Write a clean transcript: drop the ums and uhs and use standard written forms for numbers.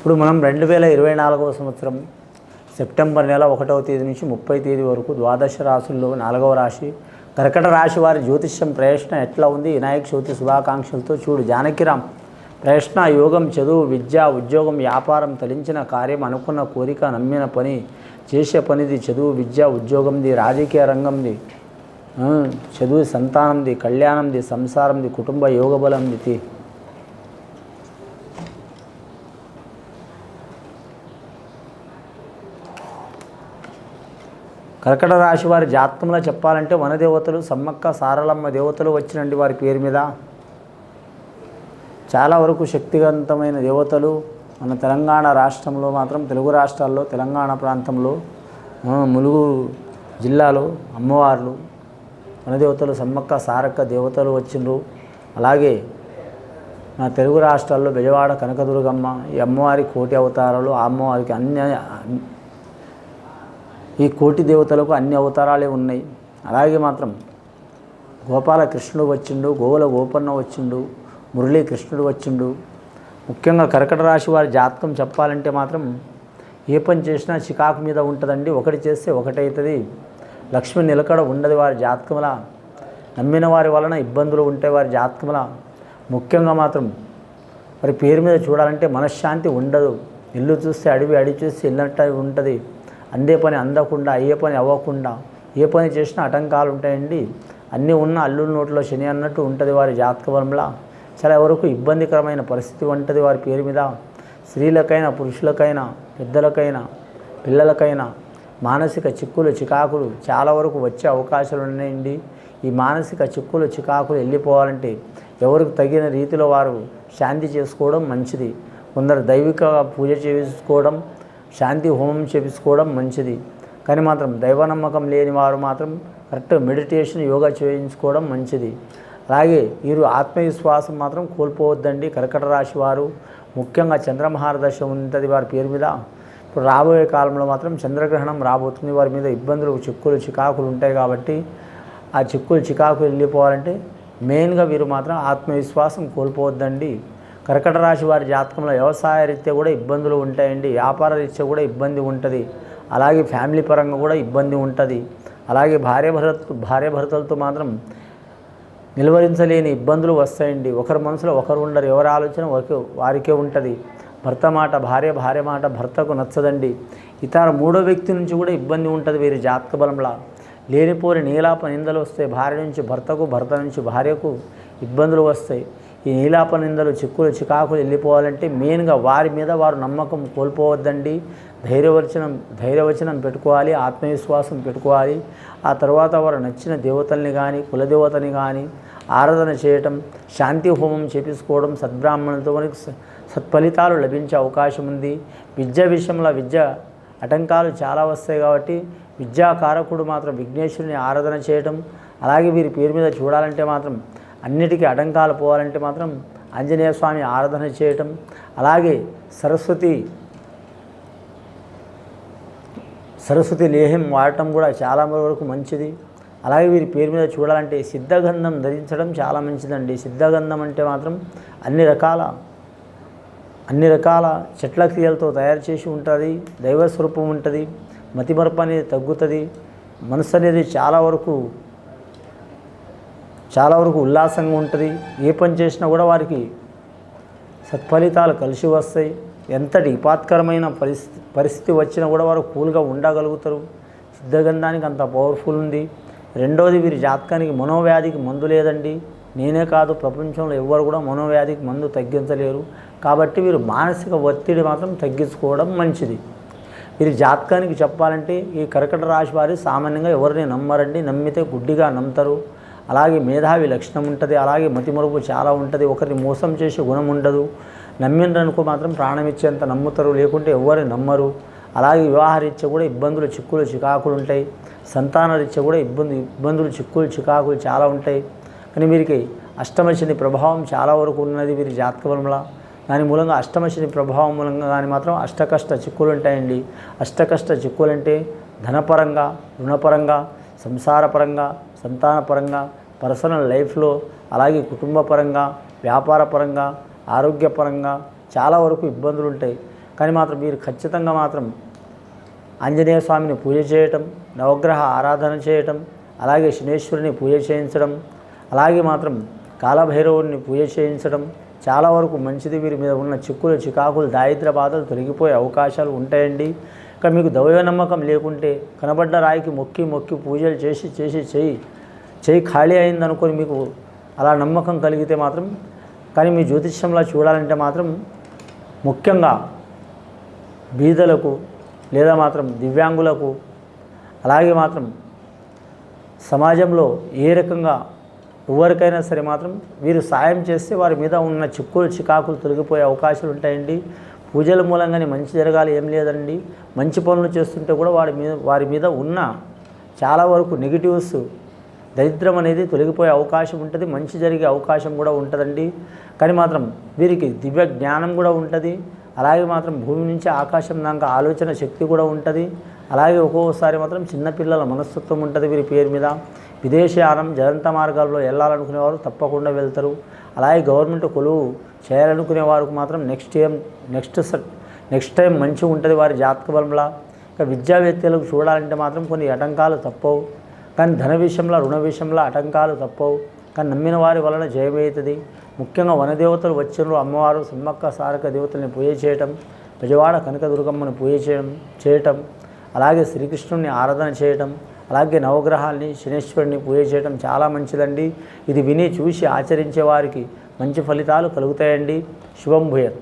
ఇప్పుడు మనం 2024వ సంవత్సరం సెప్టెంబర్ నెల 1వ తేదీ నుంచి 30వ తేదీ వరకు ద్వాదశ రాశుల్లో 4వ రాశి కర్కట రాశి వారి జ్యోతిష్యం ప్రయత్నం ఎట్లా ఉంది? వినాయక చవితి శుభాకాంక్షలతో చూడు. జానకిరామ్ ప్రయత్న యోగం, చదువు, విద్య, ఉద్యోగం, వ్యాపారం, తలించిన కార్యం, అనుకున్న కోరిక, నమ్మిన పని, చేసే పనిది, చదువు, విద్య, ఉద్యోగంది, రాజకీయ రంగంది, చదువు, సంతానంది, కళ్యాణంది, సంసారంది, కుటుంబ యోగ బలంది. కర్కట రాశి వారి జాతకంలో చెప్పాలంటే వనదేవతలు, సమ్మక్క సారలమ్మ దేవతలు వచ్చినండి వారి పేరు మీద. చాలా వరకు శక్తివంతమైన దేవతలు మన తెలంగాణ రాష్ట్రంలో మాత్రం, తెలుగు రాష్ట్రాల్లో, తెలంగాణ ప్రాంతంలో, ములుగు జిల్లాలో అమ్మవార్లు వనదేవతలు, సమ్మక్క సారక్క దేవతలు వచ్చిండ్రు. అలాగే మన తెలుగు రాష్ట్రాల్లో బెజవాడ కనకదుర్గమ్మ, ఈ అమ్మవారి కోటి అవతారాలు. ఆ అమ్మవారికి ఈ కోటి దేవతలకు అన్ని అవతారాలే ఉన్నాయి. అలాగే మాత్రం గోపాలకృష్ణుడు వచ్చిండు, గోవుల గోపన్న వచ్చిండు, మురళీకృష్ణుడు వచ్చిండు. ముఖ్యంగా కర్కట రాశి వారి జాతకం చెప్పాలంటే మాత్రం ఏ పని చేసినా చికాకు మీద ఉంటుందండి. ఒకటి చేస్తే ఒకటవుతుంది. లక్ష్మి నిలకడ ఉండదు వారి జాతకంలా. నమ్మిన వారి వలన ఇబ్బందులు ఉంటాయి వారి జాతకంలా. ముఖ్యంగా మాత్రం వారి పేరు మీద చూడాలంటే మనశ్శాంతి ఉండదు. ఇల్లు చూస్తే అడవి, అడవి చూస్తే ఇల్లంట ఉంటుంది. అందే పని అందకుండా, అయ్యే పని అవ్వకుండా, ఏ పని చేసినా ఆటంకాలు ఉంటాయండి. అన్నీ ఉన్న అల్లుల నోట్లో శని అన్నట్టు ఉంటుంది వారి జాతక బలంలా. చాలా వరకు ఇబ్బందికరమైన పరిస్థితి ఉంటుంది వారి పేరు మీద. స్త్రీలకైనా, పురుషులకైనా, పెద్దలకైనా, పిల్లలకైనా మానసిక చిక్కులు, చికాకులు చాలా వరకు వచ్చే అవకాశాలు ఉన్నాయండి. ఈ మానసిక చిక్కులు, చికాకులు వెళ్ళిపోవాలంటే ఎవరికి తగిన రీతిలో వారు శాంతి చేసుకోవడం మంచిది. కొందరు దైవిక పూజ చేసుకోవడం, శాంతి హోమం చేపించుకోవడం మంచిది. కానీ మాత్రం దైవ నమ్మకం లేని వారు మాత్రం కరెక్ట్ మెడిటేషన్, యోగా చేయించుకోవడం మంచిది. అలాగే వీరు ఆత్మవిశ్వాసం మాత్రం కోల్పోవద్దండి. కర్కట రాశి వారు ముఖ్యంగా చంద్రమహారదశ ఉంటుంది వారి పేరు మీద. ఇప్పుడు రాబోయే కాలంలో మాత్రం చంద్రగ్రహణం రాబోతుంది. వారి మీద ఇబ్బందులు, చిక్కులు, చికాకులు ఉంటాయి. కాబట్టి ఆ చిక్కులు, చికాకులు వెళ్ళిపోవాలంటే మెయిన్గా వీరు మాత్రం ఆత్మవిశ్వాసం కోల్పోవద్దండి. కర్కట రాశి వారి జాతకంలో వ్యవసాయ రీత్యా కూడా ఇబ్బందులు ఉంటాయండి. వ్యాపార రీత్యా కూడా ఇబ్బంది ఉంటుంది. అలాగే ఫ్యామిలీ పరంగా కూడా ఇబ్బంది ఉంటుంది. అలాగే భార్యాభర్తలతో మాత్రం నిలువరించలేని ఇబ్బందులు వస్తాయండి. ఒకరి మనసులో ఒకరు ఉండరు. ఎవరి ఆలోచన వారికే ఉంటుంది. భర్త మాట భార్య, భార్య మాట భర్తకు నచ్చదండి. ఇతర మూడో వ్యక్తి నుంచి కూడా ఇబ్బంది ఉంటుంది వీరి జాతక బలంలా. లేనిపోని నీలాప నిందలు వస్తాయి. భార్య నుంచి భర్తకు, భర్త నుంచి భార్యకు ఇబ్బందులు వస్తాయి. ఈ నీలాప నిందలు, చిక్కులు, చికాకులు వెళ్ళిపోవాలంటే మెయిన్గా వారి మీద వారు నమ్మకం కోల్పోవద్దండి. ధైర్యవచనం పెట్టుకోవాలి, ఆత్మవిశ్వాసం పెట్టుకోవాలి. ఆ తర్వాత వారు నచ్చిన దేవతల్ని కానీ, కులదేవతని కానీ ఆరాధన చేయటం, శాంతి హోమం చేపించుకోవడం, సద్బ్రాహ్మణులతో మనకి సత్ఫలితాలు లభించే అవకాశం ఉంది. విద్య విషయంలో ఆటంకాలు చాలా వస్తాయి. కాబట్టి విద్యాకారకుడు మాత్రం విఘ్నేశ్వరుని ఆరాధన చేయటం. అలాగే వీరి పేరు మీద చూడాలంటే మాత్రం అన్నిటికీ ఆటంకాలు పోవాలంటే మాత్రం ఆంజనేయ స్వామి ఆరాధన చేయటం. అలాగే సరస్వతి లేహం వాడటం కూడా చాలా వరకు మంచిది. అలాగే వీరి పేరు మీద చూడాలంటే సిద్ధగంధం ధరించడం చాలా మంచిదండి. సిద్ధగంధం అంటే మాత్రం అన్ని రకాల చెట్ల క్రియలతో తయారు చేసి ఉంటుంది. దైవస్వరూపం ఉంటుంది. మతిమరపు అనేది తగ్గుతుంది. మనసు అనేది చాలా వరకు ఉల్లాసంగా ఉంటుంది. ఏ పని చేసినా కూడా వారికి సత్ఫలితాలు కలిసి వస్తాయి. ఎంతటి విపాత్కరమైన పరిస్థితి వచ్చినా కూడా వారు కూల్గా ఉండగలుగుతారు. సిద్ధగంధానికి అంత పవర్ఫుల్ ఉంది. రెండోది, వీరి జాతకానికి మనోవ్యాధికి మందు లేదండి. నేనే కాదు, ప్రపంచంలో ఎవ్వరు కూడా మనోవ్యాధికి మందు తగ్గించలేరు. కాబట్టి వీరు మానసిక ఒత్తిడి మాత్రం తగ్గించుకోవడం మంచిది. వీరి జాతకానికి చెప్పాలంటే ఈ కర్కట రాశి వారి సామాన్యంగా ఎవరిని నమ్మరండి. నమ్మితే గుడ్డిగా నమ్ముతారు. అలాగే మేధావి లక్షణం ఉంటుంది. అలాగే మతిమరుపు చాలా ఉంటుంది. ఒకరిని మోసం చేసే గుణం ఉండదు. నమ్మిననుకో మాత్రం ప్రాణం ఇచ్చేంత నమ్ముతారు, లేకుంటే ఎవరిని నమ్మరు. అలాగే వివాహరీత్యా కూడా ఇబ్బందులు, చిక్కులు, చికాకులు ఉంటాయి. సంతాన రీత్యా కూడా ఇబ్బందులు, చిక్కులు, చికాకులు చాలా ఉంటాయి. కానీ వీరికి అష్టమశని ప్రభావం చాలా వరకు ఉన్నది వీరి జాతక బలంలా. దాని మూలంగా అష్టమశని ప్రభావం మూలంగా కానీ మాత్రం అష్టకష్ట చిక్కులు ఉంటాయండి. అష్టకష్ట చిక్కులు అంటే ధనపరంగా, రుణపరంగా, సంసారపరంగా, సంతానపరంగా, పర్సనల్ లైఫ్లో, అలాగే కుటుంబ పరంగా, వ్యాపార పరంగా, ఆరోగ్యపరంగా చాలా వరకు ఇబ్బందులు ఉంటాయి. కానీ మాత్రం మీరు ఖచ్చితంగా మాత్రం ఆంజనేయ స్వామిని పూజ చేయటం, నవగ్రహ ఆరాధన చేయటం, అలాగే శనేశ్వరుని పూజ చేయించడం, అలాగే మాత్రం కాలభైరవుడిని పూజ చేయించడం చాలా వరకు మంచిది. వీరి మీద ఉన్న చిక్కులు, చికాకులు, దారిద్ర్య బాధలు తొలగిపోయే అవకాశాలు ఉంటాయండి. ఇక మీకు దైవ నమ్మకం లేకుంటే కనబడ్డ రాయికి మొక్కి మొక్కి పూజలు చేసి చేయి ఖాళీ అయిందనుకొని మీకు అలా నమ్మకం కలిగితే మాత్రం, కానీ మీ జ్యోతిష్యంలో చూడాలంటే మాత్రం ముఖ్యంగా బీదలకు లేదా మాత్రం దివ్యాంగులకు, అలాగే మాత్రం సమాజంలో ఏ రకంగా ఎవరికైనా సరే మాత్రం వీరు సాయం చేస్తే వారి మీద ఉన్న చిక్కులు, చికాకులు తొలగిపోయే అవకాశాలు ఉంటాయండి. పూజల మూలంగానే మంచి జరగాలి ఏం లేదండి. మంచి పనులు చేస్తుంటే కూడా వారి మీద ఉన్న చాలా వరకు నెగిటివ్స్, దరిద్రం అనేది తొలగిపోయే అవకాశం ఉంటుంది, మంచి జరిగే అవకాశం కూడా ఉంటుందండి. కానీ మాత్రం వీరికి దివ్య జ్ఞానం కూడా ఉంటుంది. అలాగే మాత్రం భూమి నుంచి ఆకాశం దాకా ఆలోచన శక్తి కూడా ఉంటుంది. అలాగే ఒక్కొక్కసారి మాత్రం చిన్నపిల్లల మనస్తత్వం ఉంటుంది వీరి పేరు మీద. విదేశీయానం, జలంత మార్గాల్లో వెళ్ళాలనుకునేవారు తప్పకుండా వెళ్తారు. అలాగే గవర్నమెంట్ కొలువు చేయాలనుకునే వారికి మాత్రం నెక్స్ట్ టైం మంచిగా ఉంటుంది వారి జాతక బలంలా. ఇక విద్యావేత్తలకు చూడాలంటే మాత్రం కొన్ని ఆటంకాలు తప్పవు, కానీ ధన విషయంలో, రుణ విషయంలో ఆటంకాలు తప్పవు. కానీ నమ్మిన వారి వలన జయమవుతుంది. ముఖ్యంగా వనదేవతలు వచ్చిన అమ్మవారు సమ్మక్క సారక దేవతల్ని పూజ చేయటం, బెజవాడ కనకదుర్గమ్మని పూజ చేయటం, అలాగే శ్రీకృష్ణుని ఆరాధన చేయటం, అలాగే నవగ్రహాల్ని, శనేశ్వరుని పూజ చేయటం చాలా మంచిదండి. ఇది విని చూసి ఆచరించే వారికి మంచి ఫలితాలు కలుగుతాయండి. శుభం భూయత్.